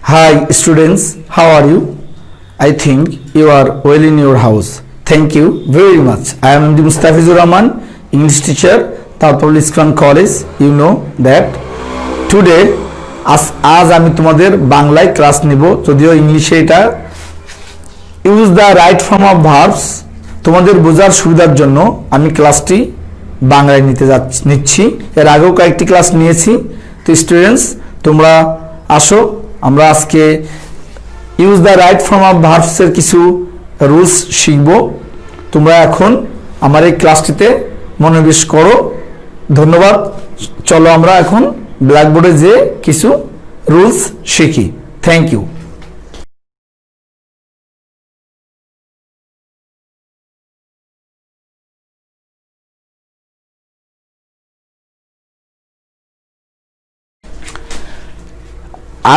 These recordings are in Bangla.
Hi students, how are you? I think you are well in your house. Thank you very much. I am MD Mustafizur Rahman, English teacher, Tarpol Iskan College. You know that today আজ আমি তোমাদের বাংলায় ক্লাস নিব, যদিও ইংলিশে এটা use the right form of verbs. তোমাদের বোঝার সুবিধার জন্য আমি ক্লাসটি বাংলায় নিচ্ছি। এর আগেও কয়েকটি ক্লাস নিয়েছি। তো স্টুডেন্টস, তোমরা আসো, আমরা আজকে use the right form of ভার্বসের কিছু রুলস শিখব। তোমরা এখন আমার এই ক্লাসটিতে মনোনিবেশ করো। ধন্যবাদ। চলো আমরা এখন ব্ল্যাকবোর্ডে যে কিছু রুলস শিখি। Thank you.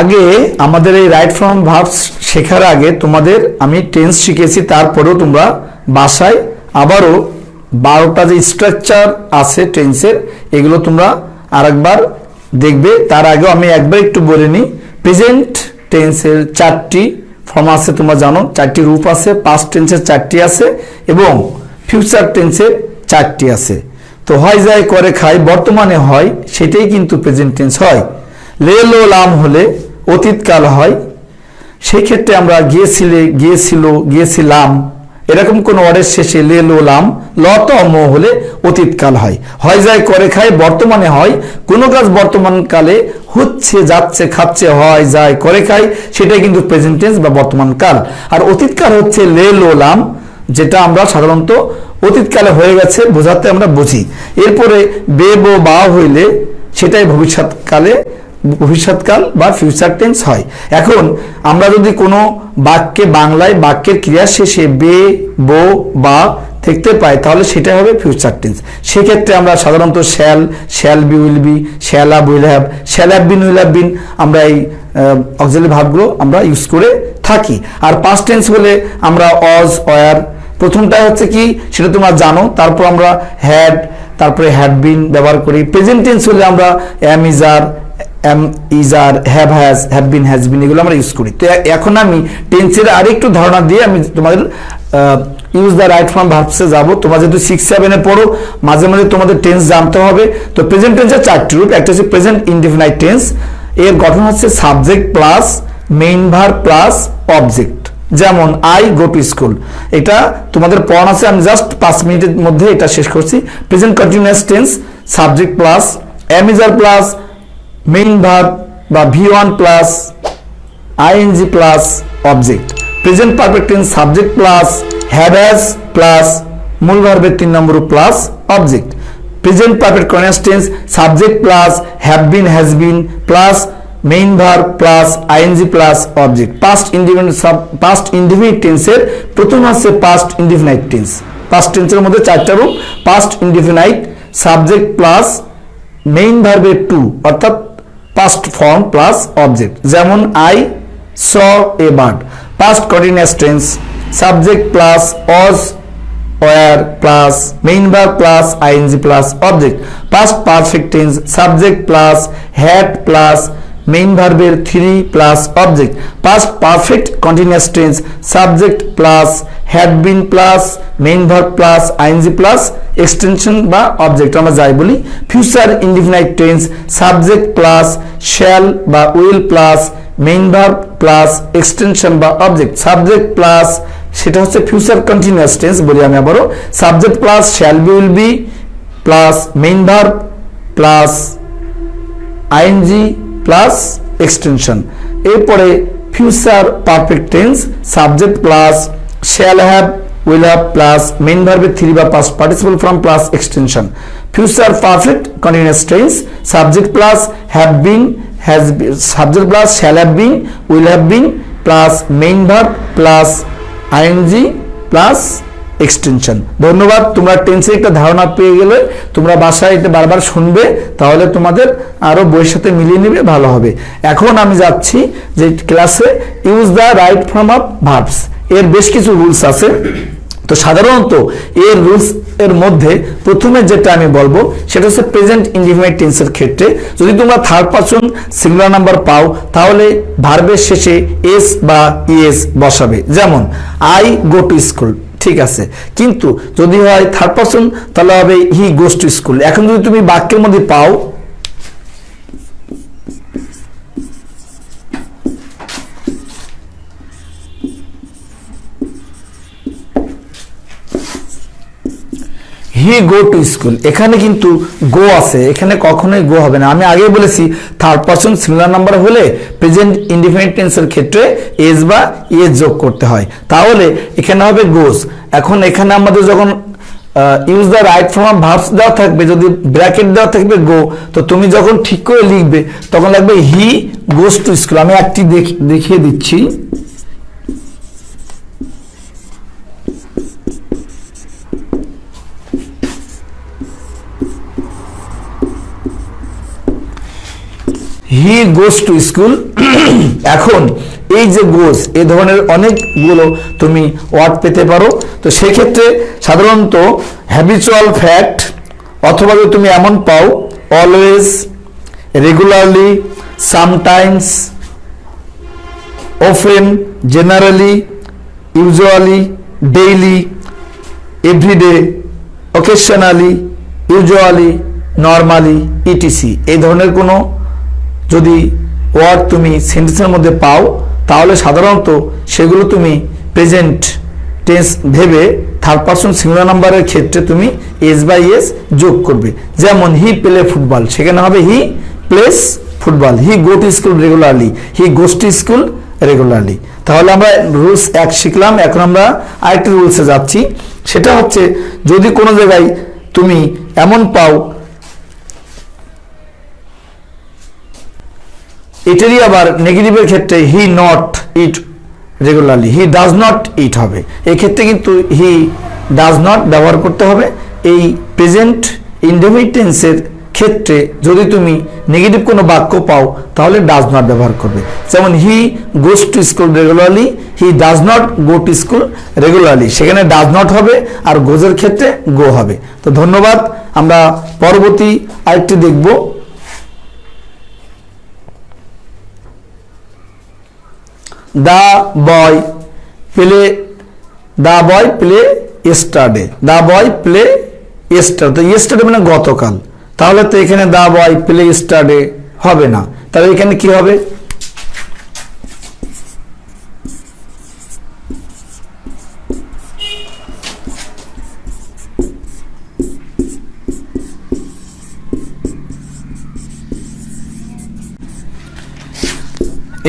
আগে আমাদের এই রাইট ফর্ম ভার্বস শেখার আগে তোমাদের আমি টেন্স শিখেছি, তারপরেও তোমরা বাসায় আবারও 12টা যে স্ট্রাকচার আছে টেন্সের, এগুলো তোমরা আরেকবার দেখবে। তার আগেও আমি একবার একটু বলে নিই। প্রেজেন্ট টেন্সের 4টি ফর্ম আছে, তোমরা জানো 4টি রূপ আছে। পাস্ট টেন্সের 4টি আছে এবং ফিউচার টেন্সের 4টি আছে। তো হয় যায় করে খায় বর্তমানে হয়, সেটাই কিন্তু প্রেজেন্ট টেন্স হয়। লে লো লাম হলে অতীতকাল হয়। সেই ক্ষেত্রে আমরা গিয়েছিলে, গিয়েছিল, গিয়েছিলাম, এরকম কোন ওয়ার্ডের শেষে লে লো লাম ল ত ম হলে অতীতকাল হয়। হয় যায় করে খায় বর্তমানে হয়। কোনো কাজ বর্তমান কালে হচ্ছে, যাচ্ছে, খাচ্ছে, হয় যায় করে খায়, সেটাই কিন্তু প্রেজেন্ট টেন্স বা বর্তমান কাল। আর অতীতকাল হচ্ছে লে লো লাম, যেটা আমরা সাধারণত অতীতকালে হয়ে গেছে বোঝাতে আমরা বুঝি। এরপরে বে বো বা হইলে সেটাই ভবিষ্যৎকাল বা ফিউচার টেন্স হয়। এখন আমরা যদি কোনো বাক্যে বাংলায় বাক্যের ক্রিয়া শেষে বে বো বা দেখতে পাই, তাহলে সেটা হবে ফিউচার টেন্স। সেক্ষেত্রে আমরা সাধারণত shall be, will B, shall have, will have, shall have bin, will have been, আমরা এই অক্সিলারি ভার্বগুলো আমরা ইউজ করে থাকি। আর পাস্ট টেন্স হলে আমরা অজ, ওয়ার, প্রথমটা হচ্ছে কি সেটা তোমরা জানো, তারপর আমরা হ্যাড, তারপরে হ্যাড বিন ব্যবহার করি। প্রেজেন্ট টেন্স হলে আমরা am is are, have has, have been, has been, এগুলো আমরা ইউজ করি। তো এখন আমি টেন্সের আরেকটু ধারণা দিয়ে আমি তোমাদের ইউজ দ্য রাইট ফর্ম ভার্বসে যাব। তোমরা যেহেতু 6-7-এ পড়ো, মাঝে মাঝে তোমাদের টেন্স জানতে হবে। তো প্রেজেন্ট টেন্সের 4টি রূপ। একটা হচ্ছে প্রেজেন্ট ইনডিফিনাইট টেন্স। এর গঠন হচ্ছে subject plus main verb plus object. যেমন আই গো টু স্কুল, এটা তোমাদের পড়ানো আছে, আমি জাস্ট 5 মিনিটের মধ্যে এটা শেষ করছি। Present continuous tense subject plus am is are plus main verb বা V1 plus ING plus object. Present perfect tense subject plus have has plus মূল ভার্বের 3 নম্বর plus object. Present perfect continuous tense subject plus have been, has been plus main verb plus ING plus object. Past indefinite টেন্সের প্রথম আছে পাস্ট ইনডিফিনাইট টেন্স। পাস্ট টেন্সের মধ্যে 4টা রূপ। Past indefinite subject plus main ভার্বের 2 অর্থাৎ পাস্ট ফর্ম প্লাস অবজেক্ট। যেমন I saw a bird. Past continuous tense subject plus was, were plus main verb plus ING plus object. Past perfect tense subject plus had plus main ভার্বের 3 plus object. Past perfect continuous tense subject plus had been plus main verb plus ING plus extension বা অবজেক্ট, আমরা যাই বলি। Future indefinite tense subject plus shall বা will plus main verb plus extension বা অবজেক্ট। সাবজেক্ট প্লাস সেটা হচ্ছে ফিউচার কন্টিনিউয়াস টেন্স, বলি আমি আবারও, subject plus shall be, will be plus main verb plus ING plus extension. এরপরে future perfect tense subject plus shall have, will have plus main ভার্বের 3 বা past participle form plus extension. Future perfect continuous tense subject plus have been, has been, subject plus shall have bin, will have been plus main verb plus ING plus extension. ধন্যবাদ। তোমরা টেন্সের একটা ধারণা পেয়ে গেলে তোমরা বাসায় এটা বারবার শুনবে, তাহলে তোমাদের আরো বইয়ের সাথে মিলিয়ে নেবে, ভালো হবে। এখন আমি যাচ্ছি যে ক্লাসে use the right form of verbs. এর বেশ কিছু রুলস আছে। তো সাধারণত এর রুলস এর মধ্যে প্রথমে যেটা আমি বলবো সেটা হচ্ছে প্রেজেন্ট ইনডিফিনিট টেন্সের ক্ষেত্রে যদি তোমরা থার্ড পারসন সিঙ্গুলার নাম্বার পাও তাহলে ভার্বের শেষে এস বা ইএস বসাবে, যেমন আই গো টু স্কুল, ঠিক আছে। কিন্তু যদি হয় থার্ড পারসন তাহলে হবে হি গোস টু স্কুল। এখন যদি তুমি বাক্যের মধ্যে পাও হি গো টু স্কুল, এখানে কিন্তু গো আছে, এখানে কখনোই গো হবে না। আমি আগেই বলেছি থার্ড পারসন সিঙ্গুলার নাম্বার হলে প্রেজেন্ট ইনডিফিনিট টেন্সের ক্ষেত্রে এস বা ইএস যোগ করতে হয়, তাহলে এখানে হবে গোস। এখন এখানে আমাদের যখন use the right form of verbs দেওয়া থাকবে, যদি ব্র্যাকেট দেওয়া থাকবে গো, তো তুমি যখন ঠিক করে লিখবে তখন লাগবে হি গোস টু স্কুল। আমি একটি দেখিয়ে দিচ্ছি। হি গোস টু স্কুল। এখন এই যে গোস, এই ধরনের অনেকগুলো তুমি ওয়ার্ড পেতে পারো। তো সেক্ষেত্রে সাধারণত হ্যাবিচুয়াল ফ্যাক্ট, অথবা যদি তুমি এমন পাও always, regularly, sometimes, often, generally, usually, daily, everyday, occasionally, usually, normally, ETC, এই ধরনের কোনো যদি ওয়ার্ড তুমি সেন্টেন্সের মধ্যে পাও তাহলে সাধারণত সেগুলো তুমি প্রেজেন্ট টেন্স ভেবে থার্ড পারসন সিঙ্গুলার নাম্বারের ক্ষেত্রে তুমি এস বাই এস যোগ করবে। যেমন হি প্লে ফুটবল, সেখানে হবে he plays football. He go to school regularly, he goes to school regularly. তাহলে আমরা রুলস 1 শিখলাম। এখন আমরা আরেকটি রুলসে যাচ্ছি, সেটা হচ্ছে যদি কোনো জায়গায় তুমি এমন পাও, এটারই আবার নেগেটিভের ক্ষেত্রে he not eat regularly, he does not eat হবে। এই ক্ষেত্রে কিন্তু হি ডাজ নট ব্যবহার করতে হবে। এই প্রেজেন্ট ইনডেফিনিট টেন্সের ক্ষেত্রে যদি তুমি নেগেটিভ কোনো বাক্য পাও তাহলে ডাজ নট ব্যবহার করবে। যেমন he goes to school regularly, he does not go to school regularly, সেখানে ডাজ নট হবে আর গোজের ক্ষেত্রে গো হবে। তো ধন্যবাদ। আমরা পরবর্তী আরেকটি দেখব। The boy play yesterday. The boy play yesterday. তো yesterday মানে গতকাল, তাহলে তো এখানে the boy play yesterday হবে না। তাহলে এখানে কি হবে?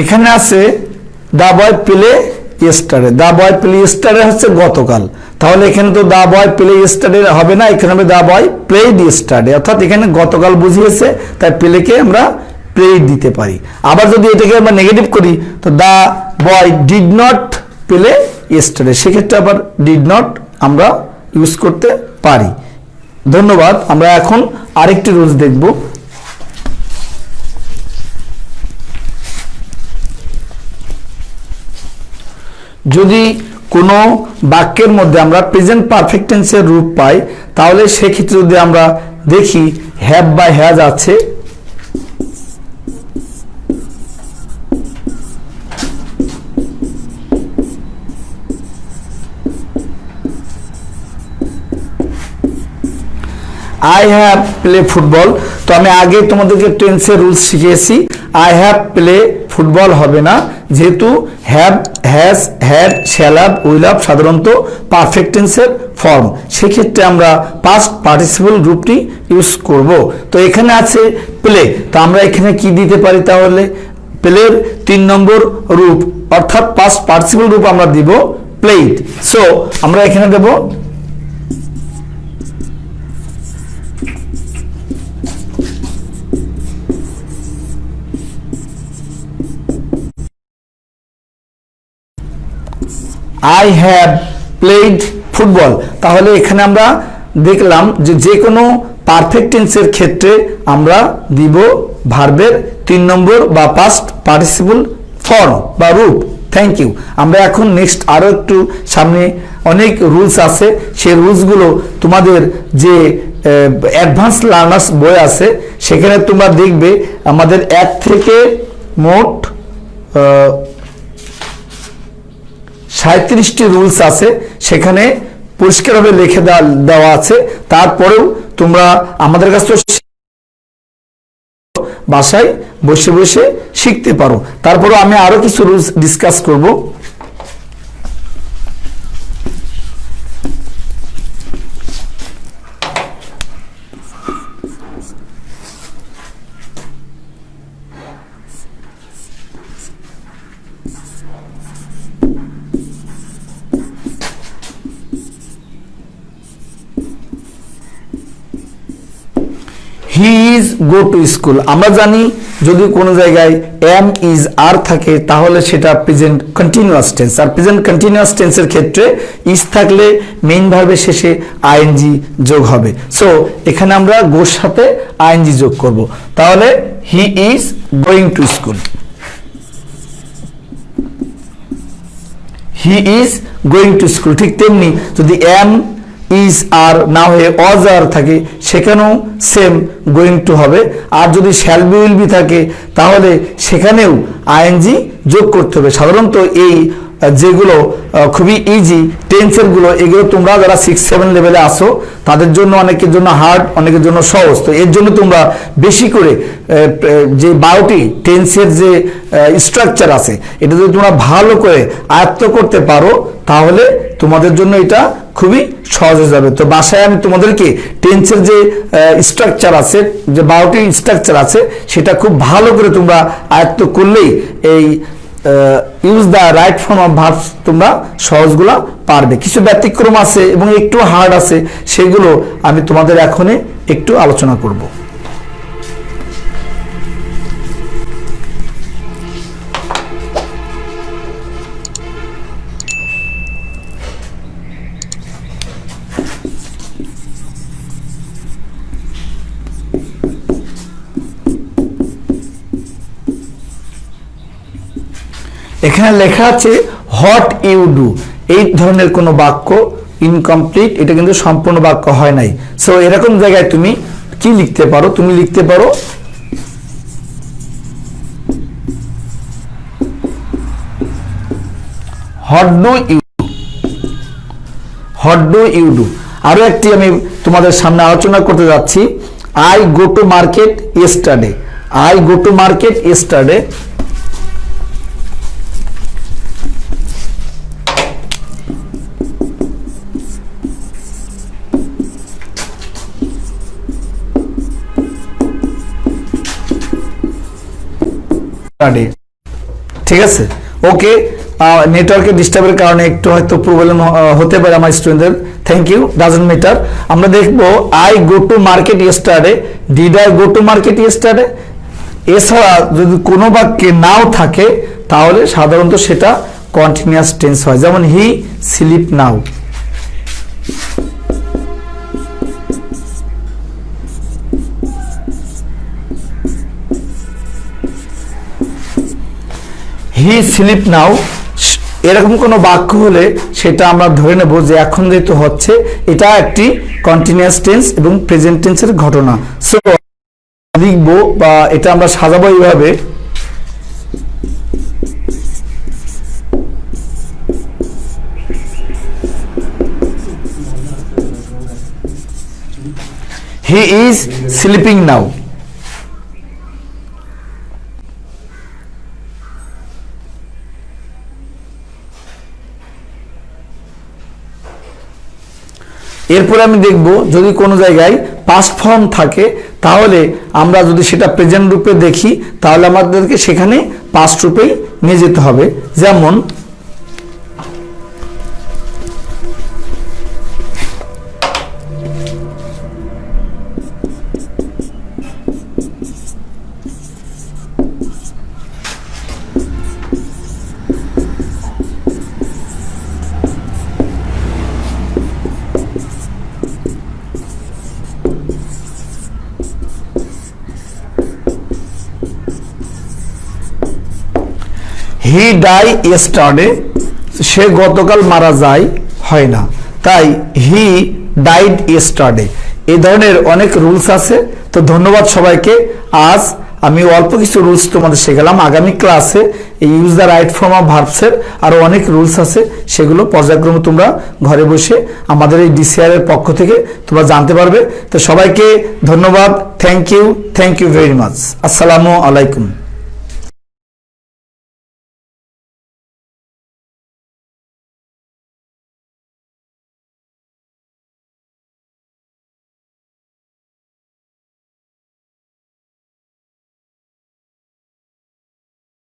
এখানে আছে দা বয় প্লে ইয়েস্টারডে। দা বয় প্লে ইয়েস্টারডে হচ্ছে গতকাল, তাহলে এখানে তো দা বয় প্লে ইয়েস্টারডে হবে না, এখানে হবে দা বয় প্লেড ইয়েস্টারডে, অর্থাৎ এখানে গতকাল বুঝিয়েছে তাই প্লেকে আমরা প্লেড দিতে পারি। আবার যদি এটাকে আমরা নেগেটিভ করি তো the boy did not play yesterday, সেক্ষেত্রে আবার ডিড নট আমরা ইউজ করতে পারি। ধন্যবাদ। আমরা এখন আরেকটি রুলস দেখব। যদি কোনো বাক্যের মধ্যে আমরা প্রেজেন্ট পারফেক্ট টেন্সের রূপ পাই তাহলে সেক্ষেত্রে যদি আমরা দেখি হ্যাভ বা হ্যাজ আছে, আই হ্যাভ প্লে ফুটবল। তো আমি আগে তোমাদেরকে টেন্সের রুলস শিখিয়েছি। আই হ্যাভ প্লে ফুটবল হবে না, যেহেতু have, has, had, shall have, will have সাধারণত পারফেক্ট টেন্সের ফর্ম, সেক্ষেত্রে আমরা পাস্ট পার্টিসিপল রূপটি ইউজ করব। তো এখানে আছে প্লে, তো আমরা এখানে কি দিতে পারি? তাহলে প্লের 3 নম্বর রূপ অর্থাৎ পাস্ট পার্টিসিপল রূপ আমরা দিব প্লেড। সো আমরা এখানে দেব I have played football। তাহলে এখানে আমরা দেখলাম যে কোনো পারফেক্ট টেন্সের ক্ষেত্রে আমরা দিব ভার্বের 3 নম্বর বা পাস্ট পার্টিসিপল ফর্ম বা রূপ। Thank you. আমরা এখন নেক্সট আরো একটু সামনে অনেক রুলস আছে, সেই রুলসগুলো তোমাদের যে অ্যাডভান্স লার্নার্স বই আছে সেখানে তোমরা দেখবে আমাদের 1 থেকে মোট 37টি রুলস আছে, সেখানে পরিষ্কারভাবে লিখে দেওয়া আছে। তারপরেও তোমরা আমাদের কাছ থেকে বাসায় বসে বসে শিখতে পারো। তারপরে আমি আরো কিছু রুলস ডিসকাস করব। He is go to school, আমরা জানি যদি কোনো জায়গায় এম ইজ আর থাকে তাহলে সেটা প্রেজেন্ট কন্টিনিউয়াস টেন্স, আর প্রেজেন্ট কন্টিনিউয়াস টেন্সের ক্ষেত্রে ইজ থাকলে মেইন ভার্বের শেষে আইএনজি যোগ হবে। সো এখানে আমরা গোর সাথে আইএনজি যোগ করব, তাহলে he is going to school. He is going to school. ঠিক তেমনি যদি এম ইজ আর না হয়ে অজ আর থাকে সেখানেও সেম গোয়িং টু হবে। আর যদি শ্যাল বি উইল বি থাকে তাহলে সেখানেও আইএনজি যোগ করতে হবে। সাধারণত এই যেগুলো খুবই ইজি টেন্সের গুলো, এগুলো তোমরা যারা 6-7 লেভেলে আসো তাদের জন্য, অনেকের জন্য হার্ড, অনেকের জন্য সহজ। তো এর জন্য তোমরা বেশি করে যে 12টি টেন্সের যে স্ট্রাকচার আছে এটা যদি তোমরা ভালো করে আয়ত্ত করতে পারো তাহলে তোমাদের জন্য এটা খুবই সহজ হয়ে যাবে। তো বাসায় আমি তোমাদেরকে টেন্সের যে স্ট্রাকচার আছে, যে 12টি স্ট্রাকচার আছে সেটা খুব ভালো করে তোমরা আয়ত্ত করলেই এই use the right form of verbs তোমরা সহজগুলা পারবে। কিছু ব্যতিক্রম আছে এবং একটু হার্ড আছে, সেগুলো আমি তোমাদের এখনই একটু আলোচনা করব। এখানে লেখা আছে হোয়াট ইউ ডু, এই ধরনের কোনো বাক্য ইনকমপ্লিট, এটা কিন্তু সম্পূর্ণ বাক্য হয় নাই। সো এরকম জায়গায় তুমি কি লিখতে পারো, তুমি লিখতে পারো what do you do, what do you do. আরো একটি আমি তোমাদের সামনে আলোচনা করতে যাচ্ছি, I go to market yesterday. I go to market yesterday. ঠিক আছে, ওকে। নেটওয়ার্কের ডিস্টার্বের কারণে একটু হয়তো প্রবলেম হতে পারে আমার স্টুডেন্টদের। Thank you, doesn't matter. আমরা দেখবো I go to market yesterday, did I go to market yesterday. এছাড়া যদি কোনো বাক্যে নাও থাকে তাহলে সাধারণত সেটা কন্টিনিউয়াস টেন্স হয়, যেমন he sleep now. He sleep now, এরকম কোনো বাক্য হলে সেটা আমরা ধরে নেব যে এখন যেহেতু হচ্ছে এটা একটি কন্টিনিউয়াস টেন্স এবং প্রেজেন্ট টেন্সের ঘটনা। সো লিখবো বা এটা আমরা সাজাবো এইভাবে, হি ইজ স্লিপিং নাও। এরপরে আমি দেখব যদি কোনো জায়গায় পাস্ট ফর্ম থাকে তাহলে আমরা যদি সেটা প্রেজেন্ট রূপে দেখি তাহলে আমাদেরকে সেখানে পাস্ট রূপেই নিয়ে যেতে হবে। যেমন হি ডাই ইয়েস্টারডে, সে গতকাল মারা যায়। হয় না। তাই হি ডাইড ইয়েস্টারডে, এই ধরনের অনেক রুলস আছে। তো ধন্যবাদ সবাইকে। আজ আমি অল্প কিছু রুলস তোমাদের শেখালাম। আগামী ক্লাসে এই use the right form of ভার্বসের আরো অনেক রুলস আছে, সেগুলো পর্যায়ক্রমে তোমরা ঘরে বসে আমাদের এই ডিসিআর এর পক্ষ থেকে তোমরা জানতে পারবে। তো সবাইকে ধন্যবাদ। Thank you very much. আসসালামু আলাইকুম।